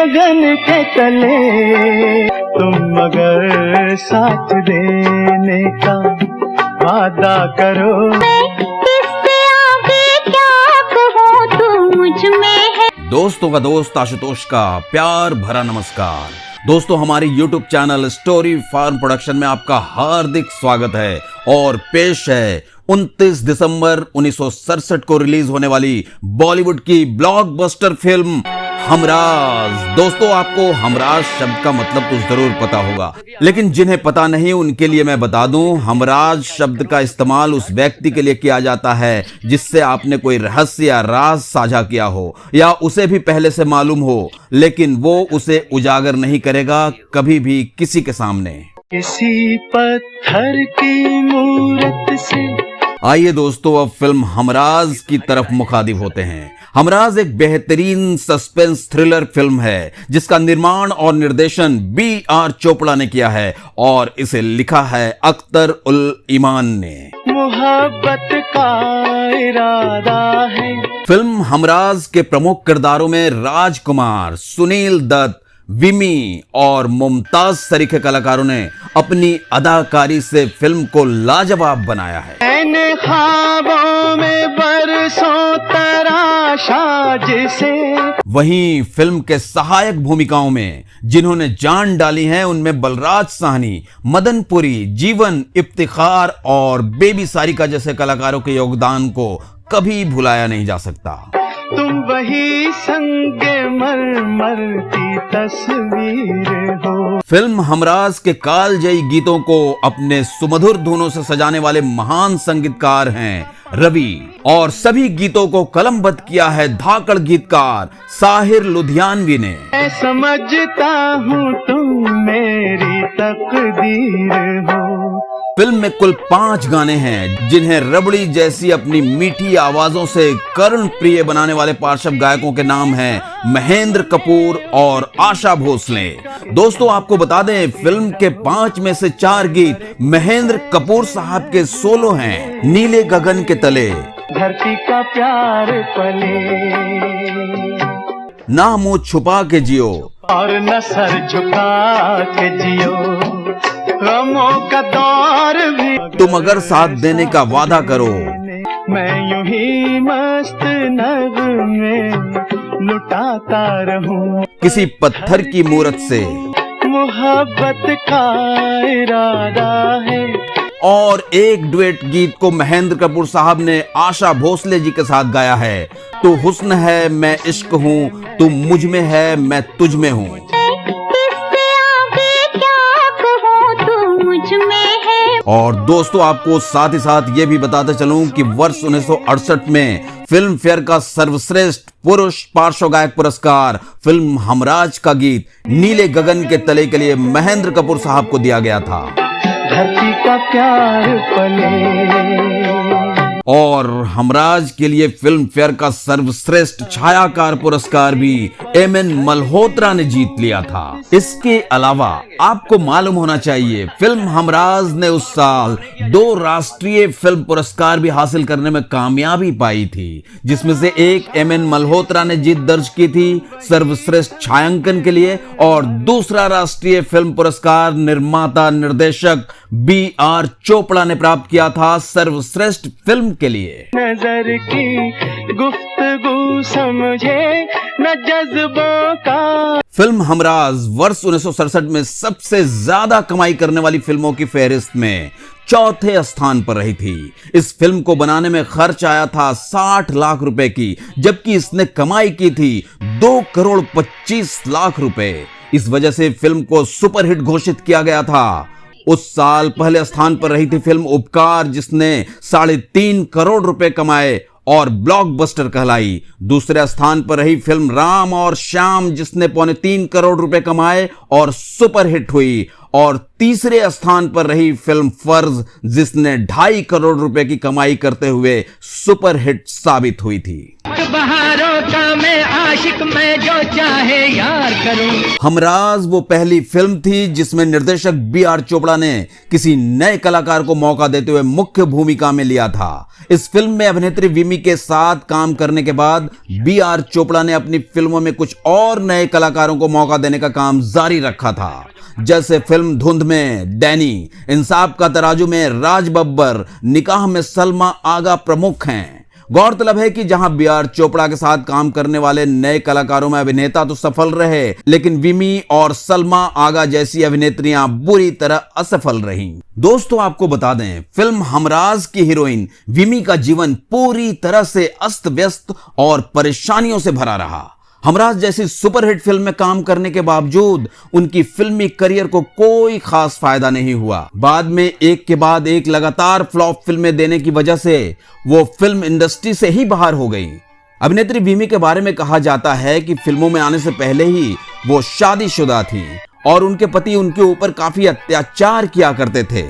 गगन के तले तुम मगर साथ देने का वादा करो। इससे आगे क्या कहूँ तू मुझ में है। दोस्तों का दोस्त आशुतोष का प्यार भरा नमस्कार। दोस्तों, हमारे YouTube channel story farm production में आपका हार्दिक स्वागत है और पेश है 29 दिसंबर 1967 को रिलीज होने वाली बॉलीवुड की ब्लॉकबस्टर फिल्म हमराज। दोस्तों, आपको हमराज शब्द का मतलब तो जरूर पता होगा, लेकिन जिन्हें पता नहीं उनके लिए मैं बता दूं, हमराज शब्द का इस्तेमाल उस व्यक्ति के लिए किया जाता है जिससे आपने कोई रहस्य या राज साझा किया हो या उसे भी पहले से मालूम हो, लेकिन वो उसे उजागर नहीं करेगा कभी भी किसी के सामने। किसी पत्थर की मूरत से। आइए दोस्तों, अब फिल्म हमराज की तरफ मुखातिब होते हैं। हमराज एक बेहतरीन सस्पेंस थ्रिलर फिल्म है जिसका निर्माण और निर्देशन B.R. चोपड़ा ने किया है और इसे लिखा है अख्तर उल ईमान ने। मोहब्बत का इरादा है। फिल्म हमराज के प्रमुख किरदारों में राजकुमार, सुनील दत्त, विमी और मुमताज सरीखे कलाकारों ने अपनी अदाकारी से फिल्म को लाजवाब बनाया है। मैंने ख्वाबों में बरसों तराशा जिसे। वहीं फिल्म के सहायक भूमिकाओं में जिन्होंने जान डाली है उनमें बलराज साहनी, मदन पुरी, जीवन, इफ्तिखार और बेबी सारिका जैसे कलाकारों के योगदान को कभी भुलाया नहीं जा सकता। तुम वही संगे मरमर की तस्वीर हो। फिल्म हमराज के कालजयी गीतों को अपने सुमधुर धुनों से सजाने वाले महान संगीतकार हैं रवि, और सभी गीतों को कलमबद्ध किया है धाकड़ गीतकार साहिर लुधियानवी ने। मैं समझता हूँ तुम मेरी तकदीर हो। फिल्म में कुल 5 गाने हैं जिन्हें रबड़ी जैसी अपनी मीठी आवाजों से कर्ण प्रिय बनाने वाले पार्श्व गायकों के नाम हैं महेंद्र कपूर और आशा भोसले। दोस्तों, आपको बता दें, फिल्म के 5 में से 4 गीत महेंद्र कपूर साहब के सोलो हैं। नीले गगन के तले, धरती का प्यार पले, ना मुंह छुपा के जियो और न सर झुका के जियो, गमों का दौर भी, तुम अगर साथ देने का वादा करो, मैं यूं ही मस्त नगमे लुटाता रहूं, किसी पत्थर की मूरत से, मोहब्बत का इरादा है। और एक डुएट गीत को महेंद्र कपूर साहब ने आशा भोसले जी के साथ गाया है। तू हुस्न है मैं इश्क हूँ, तू मुझ में है मैं तुझ में हूँ। और दोस्तों, आपको साथ ही साथ ये भी बताते चलूं कि वर्ष 1968 में फिल्म फेयर का सर्वश्रेष्ठ पुरुष पार्श्व गायक पुरस्कार फिल्म हमराज का गीत नीले गगन के तले के लिए महेंद्र कपूर साहब को दिया गया था। धरती का प्यार पले। और हमराज के लिए फिल्म फेयर का सर्वश्रेष्ठ छायाकार पुरस्कार भी M.N. मल्होत्रा ने जीत लिया था। इसके अलावा आपको मालूम होना चाहिए, फिल्म हमराज ने उस साल 2 राष्ट्रीय फिल्म पुरस्कार भी हासिल करने में कामयाबी पाई थी, जिसमें से एक M.N. मल्होत्रा ने जीत दर्ज की थी सर्वश्रेष्ठ छायांकन के लिए, और दूसरा राष्ट्रीय फिल्म पुरस्कार निर्माता निर्देशक B.R. चोपड़ा ने प्राप्त किया था सर्वश्रेष्ठ फिल्म के लिए। नजर की गुफ्तगू समझे न जज्बों का। फिल्म हमराज वर्ष 1967 में सबसे ज्यादा कमाई करने वाली फिल्मों की फहरिस्त में 4थे स्थान पर रही थी। इस फिल्म को बनाने में खर्च आया था 60 लाख रुपए की, जबकि इसने कमाई की थी 2 करोड़ 25 लाख रुपए। इस वजह से फिल्म को सुपरहिट घोषित किया गया था। उस साल पहले स्थान पर रही थी फिल्म उपकार, जिसने 3.5 करोड़ रुपए कमाए और ब्लॉकबस्टर कहलाई। दूसरे स्थान पर रही फिल्म राम और श्याम, जिसने 3.25 करोड़ रुपए कमाए और सुपरहिट हुई। और तीसरे स्थान पर रही फिल्म फर्ज, जिसने 2.5 करोड़ रुपए की कमाई करते हुए सुपरहिट साबित हुई थी। बहारों का मैं आशिक मैं जो चाहे यार करूं। हमराज वो पहली फिल्म थी जिसमें निर्देशक बी.आर. चोपड़ा ने किसी नए कलाकार को मौका देते हुए मुख्य भूमिका में लिया था। इस फिल्म में अभिनेत्री विमी के साथ काम करने के बाद बी.आर. चोपड़ा ने अपनी फिल्मों में कुछ और नए कलाकारों को मौका देने का काम जारी रखा था। जैसे फिल्म धुंध में डैनी, इंसाफ का तराजू में राज बब्बर, निकाह में सलमा आगा प्रमुख हैं। गौरतलब है कि जहां बी.आर. चोपड़ा के साथ काम करने वाले नए कलाकारों में अभिनेता तो सफल रहे, लेकिन विमी और सलमा आगा जैसी अभिनेत्रियां बुरी तरह असफल रहीं। दोस्तों, आपको बता दें, फिल्म हमराज की हीरोइन विमी का जीवन पूरी तरह से अस्त व्यस्त और परेशानियों से भरा रहा। हमराज जैसी सुपरहिट फिल्म में काम करने के बावजूद उनकी फिल्मी करियर को कोई खास फायदा नहीं हुआ। बाद में एक के बाद एक लगातार फ्लॉप फिल्में देने की वजह से वो फिल्म इंडस्ट्री से ही बाहर हो गई। अभिनेत्री विमी के बारे में कहा जाता है कि फिल्मों में आने से पहले ही वो शादीशुदा थी और उनके पति उनके ऊपर काफी अत्याचार किया करते थे।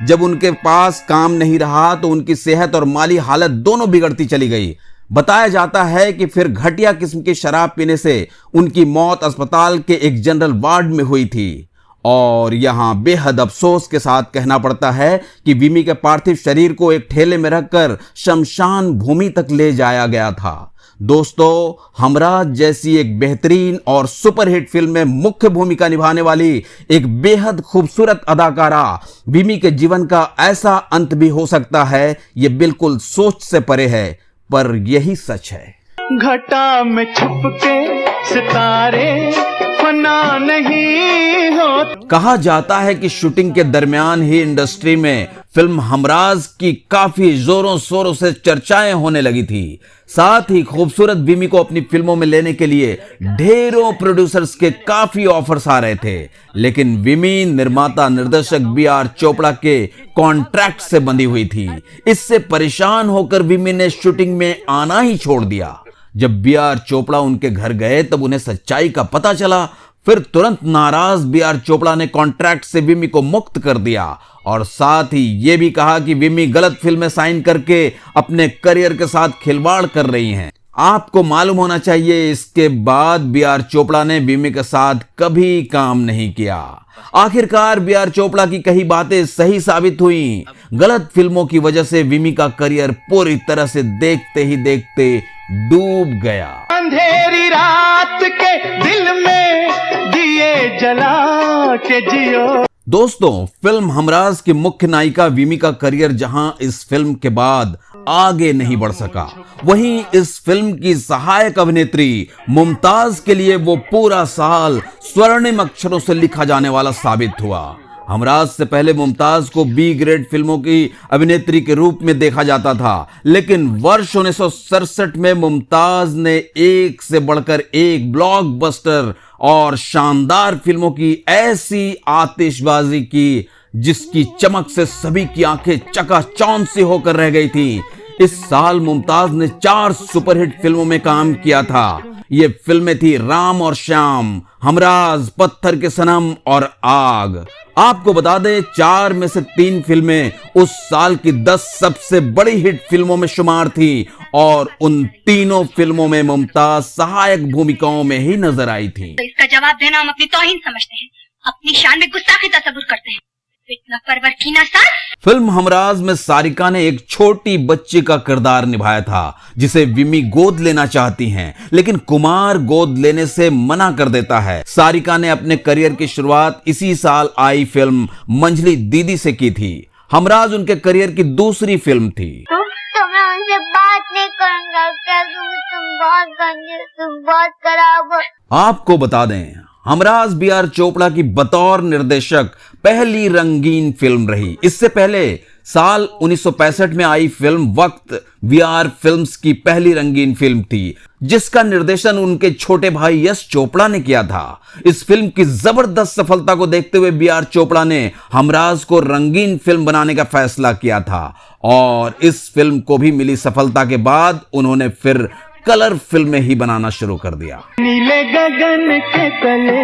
जब उनके पास काम नहीं रहा तो उनकी सेहत और माली हालत दोनों बिगड़ती चली गई। बताया जाता है कि फिर घटिया किस्म की शराब पीने से उनकी मौत अस्पताल के एक जनरल वार्ड में हुई थी। और यहां बेहद अफसोस के साथ कहना पड़ता है कि विमी के पार्थिव शरीर को एक ठेले में रखकर शमशान भूमि तक ले जाया गया था। दोस्तों, हमराज जैसी एक बेहतरीन और सुपरहिट फिल्म में मुख्य भूमिका निभाने वाली एक बेहद खूबसूरत अदाकारा विमी के जीवन का ऐसा अंत भी हो सकता है, ये बिल्कुल सोच से परे है, पर यही सच है। घटा में छुप के सितारे फना नहीं हो। कहा जाता है कि शूटिंग के दरमियान ही इंडस्ट्री में फिल्म हमराज की काफी जोरों शोरों से चर्चाएं होने लगी थी। साथ ही खूबसूरत विमी को अपनी फिल्मों में लेने के लिए ढेरों प्रोड्यूसर्स के काफी ऑफर्स आ रहे थे, लेकिन विमी निर्माता निर्देशक बी.आर. चोपड़ा के कॉन्ट्रैक्ट से बंधी हुई थी। इससे परेशान होकर विमी ने शूटिंग में आना ही छोड़ दिया। जब बी.आर. चोपड़ा उनके घर गए तब उन्हें सच्चाई का पता चला। फिर तुरंत नाराज बी.आर. चोपड़ा ने कॉन्ट्रैक्ट से विमी को मुक्त कर दिया और साथ ही यह भी कहा कि विमी गलत फिल्में साइन करके अपने करियर के साथ खिलवाड़ कर रही हैं। आपको मालूम होना चाहिए, इसके बाद बी.आर. चोपड़ा ने विमी के साथ कभी काम नहीं किया। आखिरकार बी.आर. चोपड़ा की कही बातें सही साबित हुई। गलत फिल्मों की वजह से विमी का करियर पूरी तरह से देखते ही देखते डूब गया। अंधेरी रात के दिल में दिए जला के जियो। दोस्तों, फिल्म हमराज की मुख्य नायिका विमी का करियर जहां इस फिल्म के बाद आगे नहीं बढ़ सका, वहीं इस फिल्म की सहायक अभिनेत्री मुमताज के लिए वो पूरा साल स्वर्णिम अक्षरों से लिखा जाने वाला साबित हुआ। हमराज से पहले मुमताज को बी ग्रेड फिल्मों की अभिनेत्री के रूप में देखा जाता था, लेकिन वर्ष 1967 में मुमताज ने एक से बढ़कर एक ब्लॉकबस्टर और शानदार फिल्मों की ऐसी आतिशबाजी की जिसकी चमक से सभी की आंखें चकाचौंध सी होकर रह गई थी। इस साल मुमताज ने 4 सुपरहिट फिल्मों में काम किया था। ये फिल्में थी राम और श्याम, हमराज, पत्थर के सनम और आग। आपको बता दें, 4 में से 3 फिल्में उस साल की 10 सबसे बड़ी हिट फिल्मों में शुमार थी और उन तीनों फिल्मों में मुमताज सहायक भूमिकाओं में ही नजर आई थी। तो इसका जवाब देना हम अपनी तौहीन समझते हैं, अपनी शान में गुस्ताखी तसव्वुर करते हैं। इतना परवर कीना साथ। फिल्म हमराज में सारिका ने एक छोटी बच्ची का किरदार निभाया था जिसे विमी गोद लेना चाहती हैं, लेकिन कुमार गोद लेने से मना कर देता है। सारिका ने अपने करियर की शुरुआत इसी साल आई फिल्म मंझली दीदी से की थी। हमराज उनके करियर की दूसरी फिल्म थी। तो मैं उनसे बात नहीं करूंगा, क्या तुम बहुत गंदे, तुम बहुत खराब। आपको बता दें, हमराज बी.आर. चोपड़ा की बतौर निर्देशक पहली रंगीन फिल्म रही। इससे पहले साल 1965 में आई फिल्म वक्त बी.आर. फिल्म्स की पहली रंगीन फिल्म थी, जिसका निर्देशन उनके छोटे भाई यश चोपड़ा ने किया था। इस फिल्म की जबरदस्त सफलता को देखते हुए बी.आर. चोपड़ा ने हमराज को रंगीन फिल्म बनाने का फैसला किया था और इस फिल्म को भी मिली सफलता के बाद उन्होंने फिर कलर फिल्में ही बनाना शुरू कर दिया। नीले गगन के तले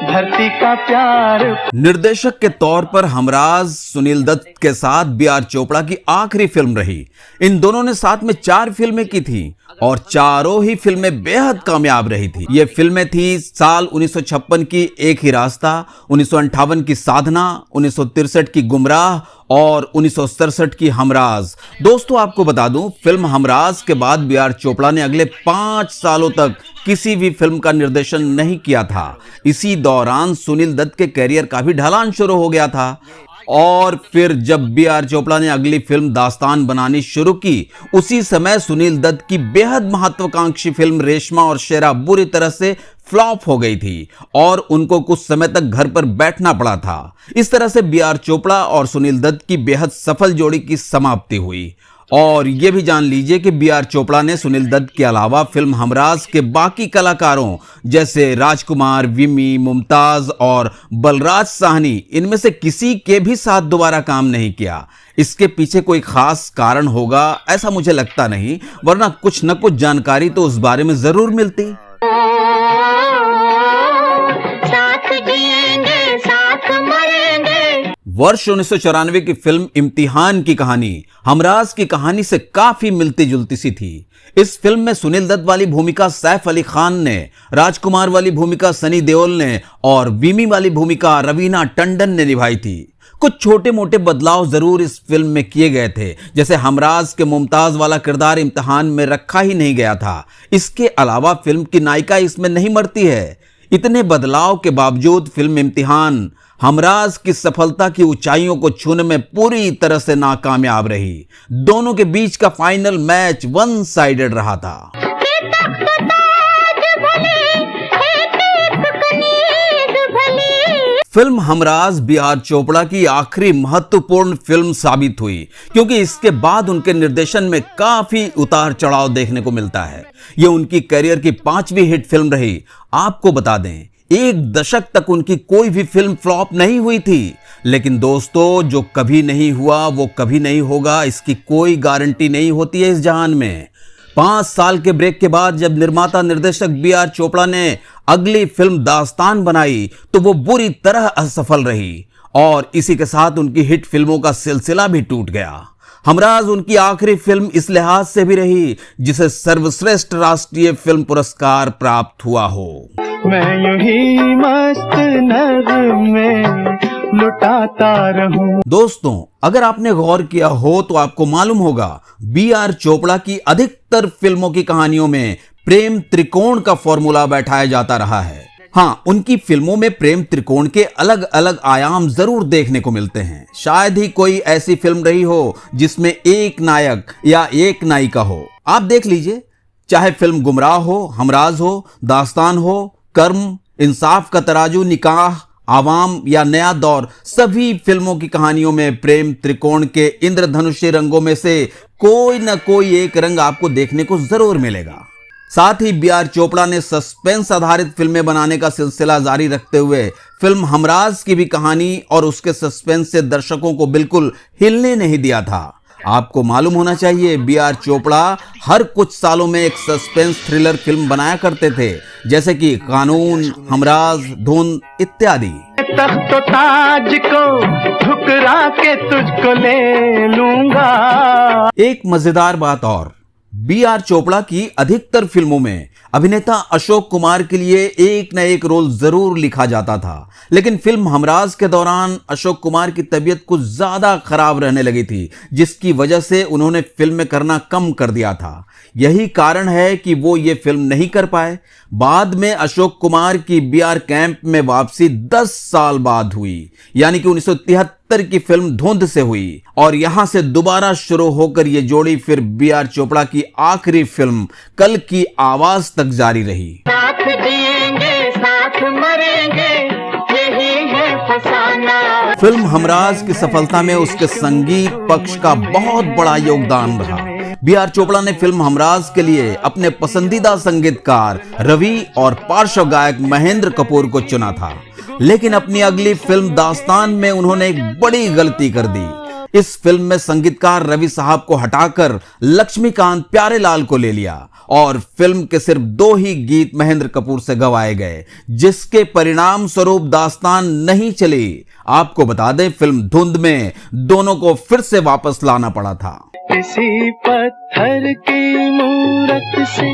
धरती का प्यार। निर्देशक के तौर पर हमराज सुनील दत्त के साथ बी.आर. चोपड़ा की आखिरी फिल्म रही। इन दोनों ने साथ में 4 फिल्में की थी और चारों ही फिल्में बेहद कामयाब रही थी। ये फिल्में थी साल 1956 की एक ही रास्ता, 1958 की साधना, 1963 की गुमराह और 1967 की हमराज। दोस्तों आपको बता दूं, फिल्म हमराज के बाद बी.आर. चोपड़ा ने अगले 5 सालों तक किसी भी फिल्म का निर्देशन नहीं किया था। इसी दौरान सुनील दत्त के कैरियर का भी ढलान शुरू हो गया था और फिर जब बी.आर. चोपड़ा ने अगली फिल्म दास्तान बनानी शुरू की, उसी समय सुनील दत्त की बेहद महत्वाकांक्षी फिल्म रेशमा और शेरा बुरी तरह से फ्लॉप हो गई थी और उनको कुछ समय तक घर पर बैठना पड़ा था। इस तरह से बी.आर. चोपड़ा और सुनील दत्त की बेहद सफल जोड़ी की समाप्ति हुई। और यह भी जान लीजिए कि बी.आर. चोपड़ा ने सुनील दत्त के अलावा फिल्म हमराज के बाकी कलाकारों जैसे राजकुमार, विमी, मुमताज और बलराज साहनी, इनमें से किसी के भी साथ दोबारा काम नहीं किया। इसके पीछे कोई खास कारण होगा ऐसा मुझे लगता नहीं, वरना कुछ न कुछ जानकारी तो उस बारे में जरूर मिलती। साथ जिएंगे साथ मरेंगे। वर्ष 1994 की फिल्म इम्तिहान की कहानी हमराज की कहानी से काफी मिलती जुलती सी थी। इस फिल्म में सुनील दत्त वाली भूमिका सैफ अली खान ने, राजकुमार वाली भूमिका सनी देओल ने और विमी वाली भूमिका रवीना टंडन ने निभाई थी। कुछ छोटे मोटे बदलाव जरूर इस फिल्म में किए गए थे, जैसे हमराज के मुमताज वाला किरदार इम्तिहान में रखा ही नहीं गया था। इसके अलावा फिल्म की नायिका इसमें नहीं मरती है। इतने बदलाव के बावजूद फिल्म इम्तिहान हमराज की सफलता की ऊंचाइयों को छूने में पूरी तरह से नाकामयाब रही। दोनों के बीच का फाइनल मैच वन साइडेड रहा था। Film Humraaz B R. चोपड़ा की आखिरी महत्वपूर्ण फिल्म साबित हुई, क्योंकि इसके बाद उनके निर्देशन में काफी उतार चढ़ाव देखने को मिलता है। यह उनकी करियर की 5वीं हिट फिल्म रही। आपको बता दें, 1 दशक तक उनकी कोई भी फिल्म फ्लॉप नहीं हुई थी। लेकिन दोस्तों, जो कभी नहीं हुआ वो कभी नहीं होगा, इसकी कोई गारंटी नहीं होती है इस जहान में। 5 साल के ब्रेक के बाद जब निर्माता निर्देशक बी.आर. चोपड़ा ने अगली फिल्म दास्तान बनाई तो वो बुरी तरह असफल रही और इसी के साथ उनकी हिट फिल्मों का सिलसिला भी टूट गया। हमराज उनकी आखिरी फिल्म इस लिहाज से भी रही जिसे सर्वश्रेष्ठ राष्ट्रीय फिल्म पुरस्कार प्राप्त हुआ हो। मैं यूं ही मस्त नगमे लुटाता रहूं। दोस्तों, अगर आपने गौर किया हो तो आपको मालूम होगा, बी.आर. चोपड़ा की अधिकतर फिल्मों की कहानियों में प्रेम त्रिकोण का फॉर्मूला बैठाया जाता रहा है। हाँ, उनकी फिल्मों में प्रेम त्रिकोण के अलग अलग आयाम जरूर देखने को मिलते हैं। शायद ही कोई ऐसी फिल्म रही हो जिसमें एक नायक या एक नायिका हो। आप देख लीजिए, चाहे फिल्म गुमराह हो, हमराज हो, दास्तान हो, कर्म, इंसाफ का तराजू, निकाह, आवाम या नया दौर, सभी फिल्मों की कहानियों में प्रेम त्रिकोण के इंद्रधनुषी रंगों में से कोई न कोई एक रंग आपको देखने को जरूर मिलेगा। साथ ही बी.आर. चोपड़ा ने सस्पेंस आधारित फिल्में बनाने का सिलसिला जारी रखते हुए फिल्म हमराज की भी कहानी और उसके सस्पेंस से दर्शकों को बिल्कुल हिलने नहीं दिया था। आपको मालूम होना चाहिए, बी.आर. चोपड़ा हर कुछ सालों में एक सस्पेंस थ्रिलर फिल्म बनाया करते थे, जैसे कि कानून, हमराज, धुन इत्यादि। तख्त ताज को ठुकरा के तुझको ले लूंगा। एक मजेदार बात और, बी.आर. चोपड़ा की अधिकतर फिल्मों में अभिनेता अशोक कुमार के लिए एक न एक रोल जरूर लिखा जाता था, लेकिन फिल्म हमराज के दौरान अशोक कुमार की तबीयत कुछ ज्यादा खराब रहने लगी थी, जिसकी वजह से उन्होंने फिल्में करना कम कर दिया था। यही कारण है कि वो ये फिल्म नहीं कर पाए। बाद में अशोक कुमार की बी.आर. कैंप में वापसी 10 साल बाद हुई, यानी कि 1973 की फिल्म धुंध से हुई और यहां से दोबारा शुरू होकर ये जोड़ी फिर बी.आर. चोपड़ा की आखिरी फिल्म कल की आवाज तक जारी रही। साथ जिएंगे साथ मरेंगे, यही है फसाना। फिल्म हमराज की सफलता में उसके संगीत पक्ष का बहुत बड़ा योगदान रहा। बी.आर. चोपड़ा ने फिल्म हमराज के लिए अपने पसंदीदा संगीतकार रवि और पार्श्व गायक महेंद्र कपूर को चुना था, लेकिन अपनी अगली फिल्म दास्तान में उन्होंने एक बड़ी गलती कर दी। इस फिल्म में संगीतकार रवि साहब को हटाकर लक्ष्मीकांत प्यारेलाल को ले लिया और फिल्म के सिर्फ 2 ही गीत महेंद्र कपूर से गवाए गए, जिसके परिणाम स्वरूप दास्तान नहीं चली। आपको बता दें, फिल्म धुंध में दोनों को फिर से वापस लाना पड़ा था। किसी पत्थर की मूरत से।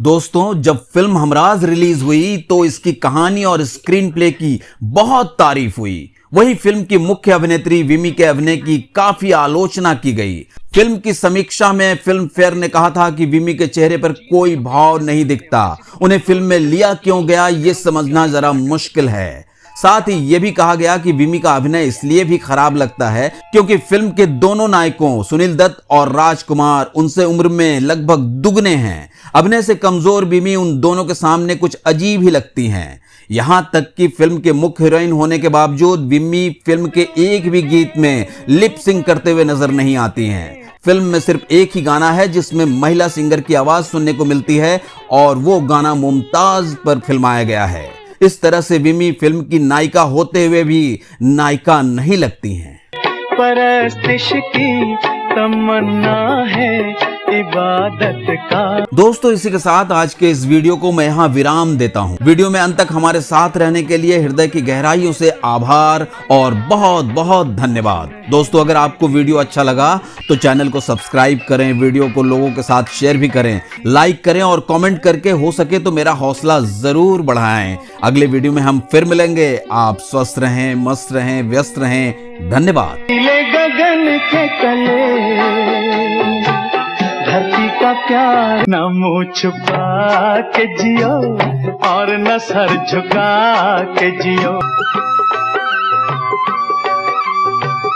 दोस्तों, जब फिल्म हमराज रिलीज हुई तो इसकी कहानी और स्क्रीन प्ले की बहुत तारीफ हुई। वही फिल्म की मुख्य अभिनेत्री विमी के अभिनय की काफी आलोचना की गई। फिल्म की समीक्षा में फिल्म फेयर ने कहा था कि विमी के चेहरे पर कोई भाव नहीं दिखता, उन्हें फिल्म में लिया क्यों गया ये समझना जरा मुश्किल है। साथ ही यह भी कहा गया कि विमी का अभिनय इसलिए भी खराब लगता है क्योंकि फिल्म के दोनों नायकों सुनील दत्त और राजकुमार उनसे उम्र में लगभग दुगने हैं। अभिनय से कमजोर विमी उन दोनों के सामने कुछ अजीब ही लगती हैं। यहां तक कि फिल्म के मुख्य हीरोइन होने के बावजूद विमी फिल्म के एक भी गीत में लिप सिंक करते हुए नजर नहीं आती हैं। फिल्म में सिर्फ एक ही गाना है जिसमें महिला सिंगर की आवाज सुनने को मिलती है और वो गाना मुमताज पर फिल्माया गया है। इस तरह से विमी फिल्म की नायिका होते हुए भी नायिका नहीं लगती हैं। परस्तिश की तमन्ना है इबादत का। दोस्तों, इसी के साथ आज के इस वीडियो को मैं यहाँ विराम देता हूँ। वीडियो में अंत तक हमारे साथ रहने के लिए हृदय की गहराइयों से आभार और बहुत बहुत धन्यवाद। दोस्तों, अगर आपको वीडियो अच्छा लगा तो चैनल को सब्सक्राइब करें, वीडियो को लोगों के साथ शेयर भी करें, लाइक करें और कमेंट करके हो सके तो मेरा हौसला जरूर बढ़ाएं। अगले वीडियो में हम फिर मिलेंगे। आप स्वस्थ रहें, मस्त रहें, व्यस्त रहें। धन्यवाद। नीले गगन के तले धरती का प्यार, न मुंह छुपा के जियो और न सर झुका के जियो।